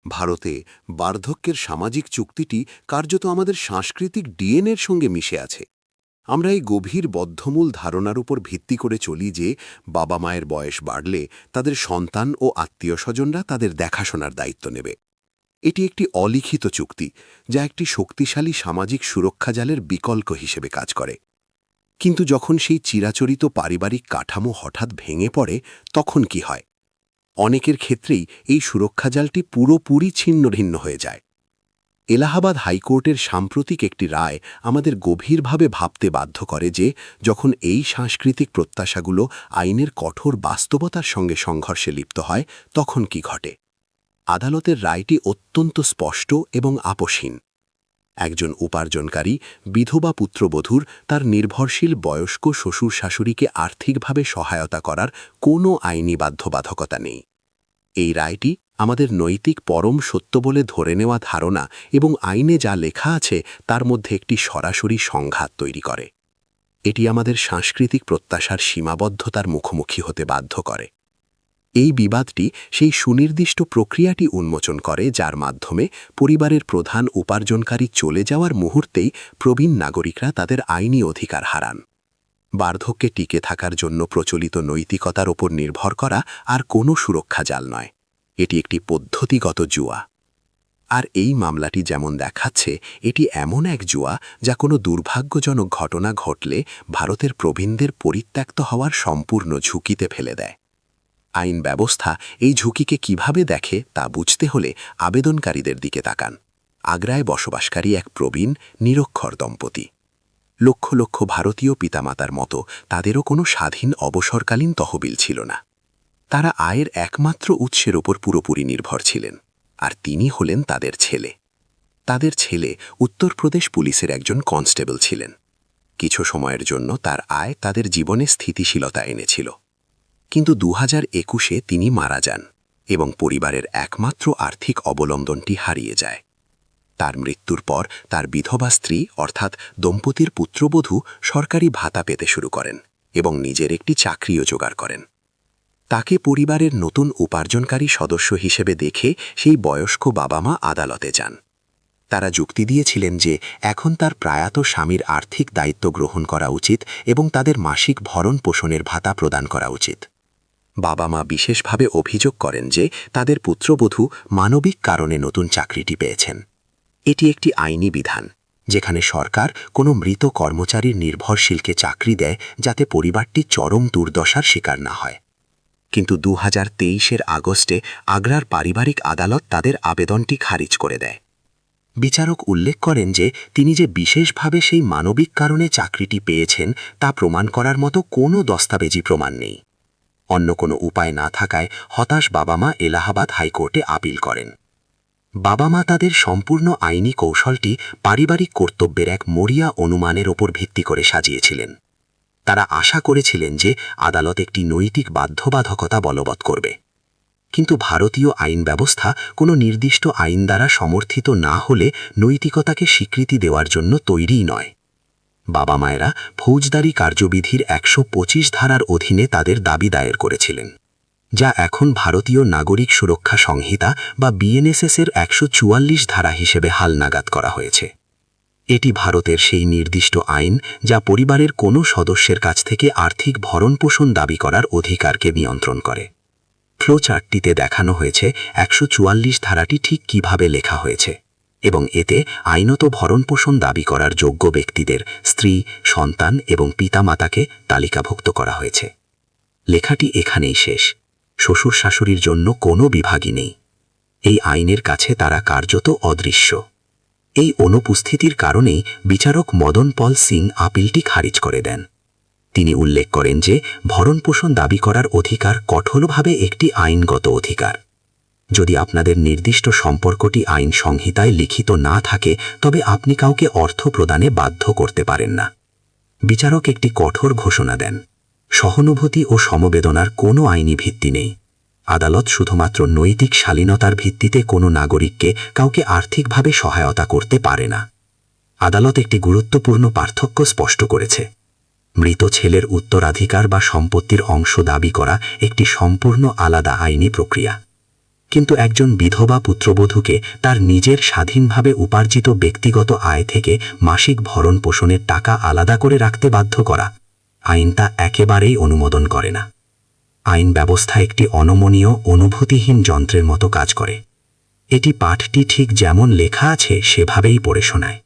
ভারতে বার্ধক্যের সামাজিক চুক্তিটি কার্যত আমাদের সাংস্কৃতিক ডিএনএর সঙ্গে মিশে আছে। আমরা এই গভীর বদ্ধমূল ধারণার উপর ভিত্তি করে চলি যে বাবা মায়ের বয়স বাড়লে তাদের সন্তান ও আত্মীয় স্বজনরা তাদের দেখাশোনার দায়িত্ব নেবে। এটি একটি অলিখিত চুক্তি, যা একটি শক্তিশালী সামাজিক সুরক্ষা জালের বিকল্প হিসেবে কাজ করে। কিন্তু যখন সেই চিরাচরিত পারিবারিক কাঠামো হঠাৎ ভেঙে পড়ে, তখন কি হয়? অনেকের ক্ষেত্রেই এই সুরক্ষা জালটি পুরোপুরি ছিন্নভিন্ন হয়ে যায়। এলাহাবাদ হাইকোর্টের সাম্প্রতিক একটি রায় আমাদের গভীরভাবে ভাবতে বাধ্য করে যে যখন এই সাংস্কৃতিক প্রত্যাশাগুলো আইনের কঠোর বাস্তবতার সঙ্গে সংঘর্ষে লিপ্ত হয়, তখন কি ঘটে? আদালতের রায়টি অত্যন্ত স্পষ্ট এবং আপোষহীন। একজন উপার্জনকারী বিধবা পুত্রবধূর তার নির্ভরশীল বয়স্ক শ্বশুর শাশুড়িকে আর্থিকভাবে সহায়তা করার কোনো আইনি বাধ্যবাধকতা নেই। এই রায়টি আমাদের নৈতিক পরম সত্য বলে ধরে নেওয়া ধারণা এবং আইনে যা লেখা আছে তার মধ্যে একটি সরাসরি সংঘাত তৈরি করে। এটি আমাদের সাংস্কৃতিক প্রত্যাশার সীমাবদ্ধতার মুখোমুখি হতে বাধ্য করে। এই বিবাদটি সেই সুনির্দিষ্ট প্রক্রিয়াটি উন্মোচন করে যার মাধ্যমে পরিবারের প্রধান উপার্জনকারী চলে যাওয়ার মুহূর্তেই প্রবীণ নাগরিকরা তাদের আইনি অধিকার হারান। বার্ধক্যে টিকে থাকার জন্য প্রচলিত নৈতিকতার ওপর নির্ভর করা আর কোনো সুরক্ষা জাল নয়, এটি একটি পদ্ধতিগত জুয়া। আর এই মামলাটি যেমন দেখাচ্ছে, এটি এমন এক জুয়া যা কোনো দুর্ভাগ্যজনক ঘটনা ঘটলে ভারতের প্রবীণদের পরিত্যক্ত হওয়ার সম্পূর্ণ ঝুঁকিতে ফেলে দেয়। আইন ব্যবস্থা এই ঝুঁকিকে কিভাবে দেখে তা বুঝতে হলে আবেদনকারীদের দিকে তাকান। আগ্রায় বসবাসকারী এক প্রবীণ নিরক্ষর দম্পতি। লক্ষ লক্ষ ভারতীয় পিতামাতার মতো তাদেরও কোনো স্বাধীন অবসরকালীন তহবিল ছিল না। তারা আয়ের একমাত্র উৎসের ওপর পুরোপুরি নির্ভর ছিলেন, আর তিনি হলেন তাদের ছেলে। তাদের ছেলে উত্তরপ্রদেশ পুলিশের একজন কনস্টেবল ছিলেন। কিছু সময়ের জন্য তার আয় তাদের জীবনে স্থিতিশীলতা এনেছিল। কিন্তু 2021-এ তিনি মারা যান এবং পরিবারের একমাত্র আর্থিক অবলম্বনটি হারিয়ে যায়। তার মৃত্যুর পর তার বিধবা স্ত্রী অর্থাৎ দম্পতির পুত্রবধূ সরকারি ভাতা পেতে শুরু করেন এবং নিজের একটি চাকরিও জোগাড় করেন। তাকে পরিবারের নতুন উপার্জনকারী সদস্য হিসেবে দেখে সেই বয়স্ক বাবা মা আদালতে যান। তারা যুক্তি দিয়েছিলেন যে এখন তার প্রয়াত স্বামীর আর্থিক দায়িত্ব গ্রহণ করা উচিত এবং তাদের মাসিক ভরণ পোষণের ভাতা প্রদান করা উচিত। বাবা মা বিশেষভাবে অভিযোগ করেন যে তাদের পুত্রবধূ মানবিক কারণে নতুন চাকরিটি পেয়েছেন। এটি একটি আইনি বিধান যেখানে সরকার কোনো মৃত কর্মচারীর নির্ভরশীলকে চাকরি দেয় যাতে পরিবারটি চরম দুর্দশার শিকার না হয়। কিন্তু 2023-এর আগস্টে আগ্রার পারিবারিক আদালত তাদের আবেদনটি খারিজ করে দেয়। বিচারক উল্লেখ করেন যে তিনি যে বিশেষভাবে সেই মানবিক কারণে চাকরিটি পেয়েছেন তা প্রমাণ করার মতো কোনো দস্তাবেজি প্রমাণ নেই। অন্য কোনো উপায় না থাকায় হতাশ বাবা মা এলাহাবাদ হাইকোর্টে আপিল করেন। বাবা মা তাদের সম্পূর্ণ আইনি কৌশলটি পারিবারিক কর্তব্যের এক মরিয়া অনুমানের ওপর ভিত্তি করে সাজিয়েছিলেন। তারা আশা করেছিলেন যে আদালত একটি নৈতিক বাধ্যবাধকতা বলবৎ করবে। কিন্তু ভারতীয় আইন ব্যবস্থা কোনো নির্দিষ্ট আইন দ্বারা সমর্থিত না হলে নৈতিকতাকে স্বীকৃতি দেওয়ার জন্য তৈরিই নয়। বাবা মায়েরা ফৌজদারি কার্যবিধির 125 ধারার অধীনে তাদের দাবি দায়ের করেছিলেন, যা এখন ভারতীয় নাগরিক সুরক্ষা সংহিতা বা বিএনএসএস-এর 144 ধারা হিসেবে হালনাগাদ করা হয়েছে। এটি ভারতের সেই নির্দিষ্ট আইন যা পরিবারের কোনো সদস্যের কাছ থেকে আর্থিক ভরণপোষণ দাবি করার অধিকারকে নিয়ন্ত্রণ করে। ফ্লোচার্টটিতে দেখানো হয়েছে 144 ধারাটি ঠিক কিভাবে লেখা হয়েছে এবং এতে আইনত ভরণপোষণ দাবি করার যোগ্য ব্যক্তিদের স্ত্রী, সন্তান এবং পিতামাতাকে তালিকাভুক্ত করা হয়েছে। লেখাটি এখানেই শেষ। শ্বশুর শাশুড়ির জন্য কোনো বিভাগই নেই। এই আইনের কাছে তারা কার্যত অদৃশ্য। এই অনুপস্থিতির কারণেই বিচারক মদন পল সিং আপিলটি খারিজ করে দেন। তিনি উল্লেখ করেন যে ভরণপোষণ দাবি করার অধিকার কঠোরভাবে একটি আইনগত অধিকার। যদি আপনাদের নির্দিষ্ট সম্পর্কটি আইন সংহিতায় লিখিত না থাকে তবে আপনি কাউকে অর্থ প্রদানে বাধ্য করতে পারেন না। বিচারক একটি কঠোর ঘোষণা দেন, সহানুভূতি ও সমবেদনার কোনো আইনি ভিত্তি নেই। আদালত শুধুমাত্র নৈতিক শালীনতার ভিত্তিতে কোনো নাগরিককে কাউকে আর্থিকভাবে সহায়তা করতে পারে না। আদালত একটি গুরুত্বপূর্ণ পার্থক্য স্পষ্ট করেছে। মৃত ছেলের উত্তরাধিকার বা সম্পত্তির অংশ দাবি করা একটি সম্পূর্ণ আলাদা আইনি প্রক্রিয়া। কিন্তু একজন বিধবা পুত্রবধূকে তার নিজের স্বাধীনভাবে উপার্জিত ব্যক্তিগত আয় থেকে মাসিক ভরণ পোষণের টাকা আলাদা করে রাখতে বাধ্য করা, আইন তা একেবারেই অনুমোদন করে না। আইন ব্যবস্থা একটি অনমনীয়, অনুভূতিহীন যন্ত্রের মতো কাজ করে। এটি পাঠটি ঠিক যেমন লেখা আছে সেভাবেই পড়ে শোনায়।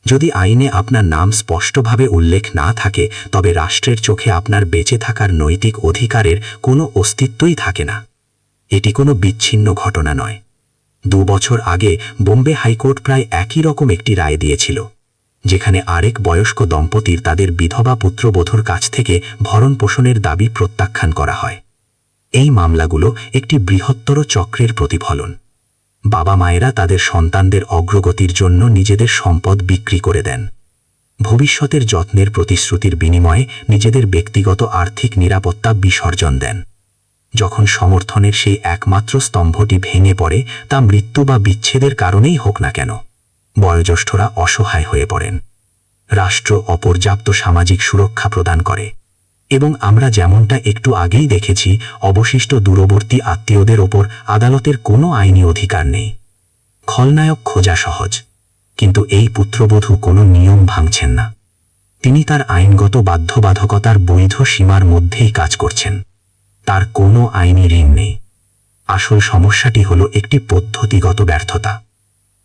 যদি আইনে আপনার নাম স্পষ্টভাবে উল্লেখ না থাকে, তবে রাষ্ট্রের চোখে আপনার বেঁচে থাকার নৈতিক অধিকারের কোনো অস্তিত্বই থাকে না। এটি কোনো বিচ্ছিন্ন ঘটনা নয়। 2 বছর আগে বোম্বে হাইকোর্ট প্রায় একই রকম একটি রায় দিয়েছিল, যেখানে আরেক বয়স্ক দম্পতির তাদের বিধবা পুত্রবধূর কাছ থেকে ভরণ পোষণের দাবি প্রত্যাখ্যান করা হয়। এই মামলাগুলো একটি বৃহত্তর চক্রের প্রতিফলন। বাবা মায়েরা তাদের সন্তানদের অগ্রগতির জন্য নিজেদের সম্পদ বিক্রি করে দেন। ভবিষ্যতের যত্নের প্রতিশ্রুতির বিনিময়ে নিজেদের ব্যক্তিগত আর্থিক নিরাপত্তা বিসর্জন দেন। যখন সমর্থনের সেই একমাত্র স্তম্ভটি ভেঙে পড়ে, তা মৃত্যু বা বিচ্ছেদের কারণেই হোক না কেন, বয়োজ্যেষ্ঠরা অসহায় হয়ে পড়েন। রাষ্ট্র অপর্যাপ্ত সামাজিক সুরক্ষা প্রদান করে, এবং আমরা যেমনটা একটু আগেই দেখেছি, অবশিষ্ট দূরবর্তী আত্মীয়দের ওপর আদালতের কোনো আইনি অধিকার নেই। খলনায়ক খোঁজা সহজ, কিন্তু এই পুত্রবধূ কোনো নিয়ম ভাঙছেন না। তিনি তার আইনগত বাধ্যবাধকতার বৈধ সীমার মধ্যেই কাজ করছেন। তার কোনো আইনি ঋণ নেই। আসল সমস্যাটি হল একটি পদ্ধতিগত ব্যর্থতা।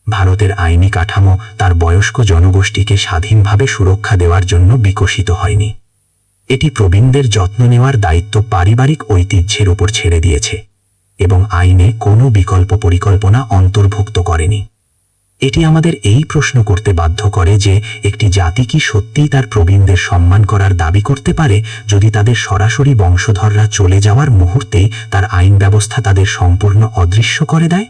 ভারতের আইনি কাঠামো তার বয়স্ক জনগোষ্ঠীকে স্বাধীনভাবে সুরক্ষা দেওয়ার জন্য বিকশিত হয়নি। এটি প্রবীণদের যত্ন নেওয়ার দায়িত্ব পারিবারিক ঐতিহ্যের উপর ছেড়ে দিয়েছে, এবং আইনে কোনো বিকল্প পরিকল্পনা অন্তর্ভুক্ত করেনি। এটি আমাদের এই প্রশ্ন করতে বাধ্য করে যে একটি জাতি কি সত্যিই তার প্রবীণদের সম্মান করার দাবি করতে পারে, যদি তাদের সরাসরি বংশধররা চলে যাওয়ার মুহূর্তেই তার আইন ব্যবস্থা তাদের সম্পূর্ণ অদৃশ্য করে দেয়?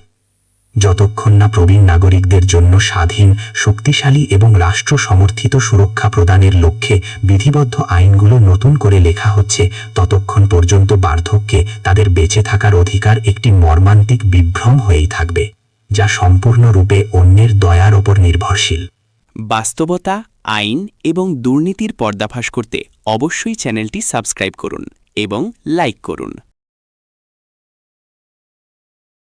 যতক্ষণ না প্রবীণ নাগরিকদের জন্য স্বাধীন, শক্তিশালী এবং রাষ্ট্র সমর্থিত সুরক্ষা প্রদানের লক্ষ্যে বিধিবদ্ধ আইনগুলো নতুন করে লেখা হচ্ছে, ততক্ষণ পর্যন্ত বার্ধক্যে তাদের বেঁচে থাকার অধিকার একটি মর্মান্তিক বিভ্রম হয়েই থাকবে, যা সম্পূর্ণরূপে অন্যের দয়ার ওপর নির্ভরশীল। বাস্তবতা, আইন এবং দুর্নীতির পর্দাফাশ করতে অবশ্যই চ্যানেলটি সাবস্ক্রাইব করুন এবং লাইক করুন।